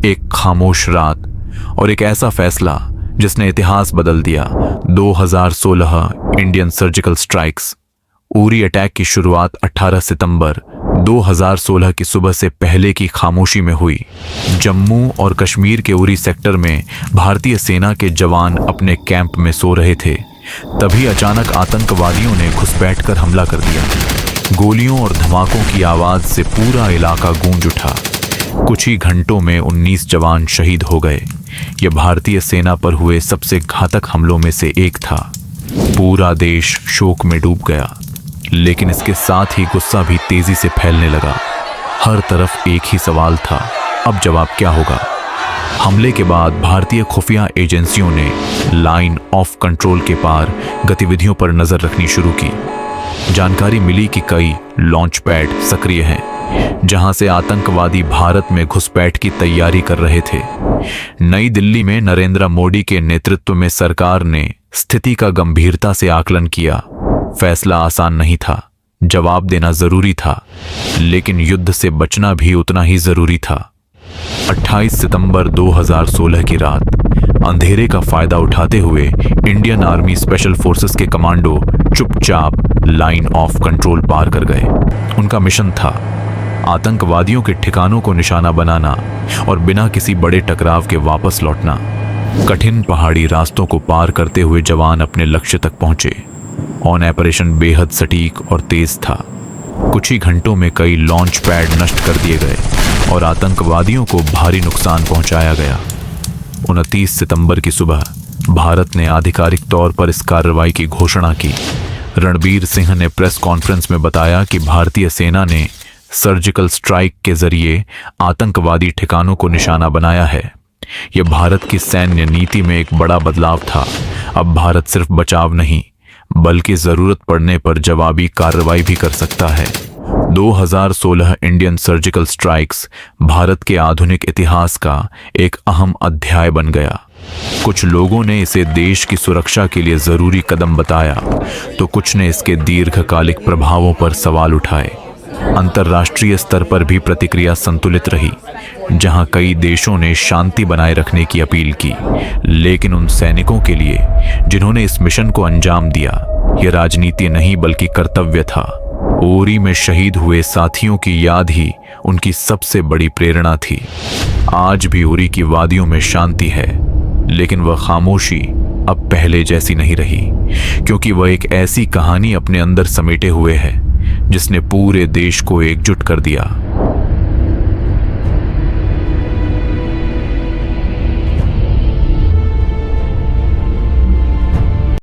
एक खामोश रात और एक ऐसा फैसला जिसने इतिहास बदल दिया। 2016 Indian surgical strikes. Uri attack की शुरुआत 18 सितंबर 2016 की सुबह से पहले की खामोशी में हुई। जम्मू और कश्मीर के उरी सेक्टर में भारतीय सेना के जवान अपने कैंप में सो रहे थे। तभी अचानक आतंकवादियों ने घुसपैठ कर हमला कर दिया। गोलियों और धमाकों की आवाज से पूरा इलाका गूंज उठा। कुछ ही घंटों में 19 जवान शहीद हो गए। यह भारतीय सेना पर हुए सबसे घातक हमलों में से एक था। पूरा देश शोक में डूब गया, लेकिन इसके साथ ही गुस्सा भी तेजी से फैलने लगा। हर तरफ एक ही सवाल था, अब जवाब क्या होगा? हमले के बाद भारतीय खुफिया एजेंसियों ने लाइन ऑफ कंट्रोल के पार गतिविधियों पर नजर रखनी शुरू की। जानकारी मिली कि कई लॉन्च पैड सक्रिय हैं, जहां से आतंकवादी भारत में घुसपैठ की तैयारी कर रहे थे। नई दिल्ली में नरेंद्र मोदी के नेतृत्व में सरकार ने स्थिति का गंभीरता से आकलन किया। फैसला आसान नहीं था, जवाब देना जरूरी था, लेकिन युद्ध से बचना भी उतना ही जरूरी था। 28 सितंबर 2016 की रात अंधेरे का फायदा उठाते हुए इंडियन आर्मी स्पेशल फोर्सेस के कमांडो चुपचाप लाइन ऑफ कंट्रोल पार कर गए। उनका मिशन था आतंकवादियों के ठिकानों को निशाना बनाना और बिना किसी बड़े टकराव के वापस लौटना। कठिन पहाड़ी रास्तों को पार करते हुए जवान अपने लक्ष्य तक पहुंचे। ऑन ऑपरेशन बेहद सटीक और तेज था। कुछ ही घंटों में कई लॉन्च पैड नष्ट कर दिए गए और आतंकवादियों को भारी नुकसान पहुंचाया गया। 29 सितंबर की सुबह भारत ने आधिकारिक तौर पर इस कार्रवाई की घोषणा की। रणबीर सिंह ने प्रेस कॉन्फ्रेंस में बताया कि भारतीय सेना ने सर्जिकल स्ट्राइक के जरिए आतंकवादी ठिकानों को निशाना बनाया है। यह भारत की सैन्य नीति में एक बड़ा बदलाव था। अब भारत सिर्फ बचाव नहीं, बल्कि जरूरत पड़ने पर जवाबी कार्रवाई भी कर सकता है। 2016 इंडियन सर्जिकल स्ट्राइक्स भारत के आधुनिक इतिहास का एक अहम अध्याय बन गया। कुछ लोगों ने इसे देश की सुरक्षा के लिए जरूरी कदम बताया, तो कुछ ने इसके दीर्घकालिक प्रभावों पर सवाल उठाए। अंतर्राष्ट्रीय स्तर पर भी प्रतिक्रिया संतुलित रही, जहां कई देशों ने शांति बनाए रखने की अपील की। लेकिन उन सैनिकों के लिए जिन्होंने इस मिशन को अंजाम दिया, यह राजनीति नहीं बल्कि कर्तव्य था। उरी में शहीद हुए साथियों की याद ही उनकी सबसे बड़ी प्रेरणा थी। आज भी उरी की वादियों में शांति है, लेकिन वह खामोशी अब पहले जैसी नहीं रही, क्योंकि वह एक ऐसी कहानी अपने अंदर समेटे हुए है जिसने पूरे देश को एकजुट कर दिया।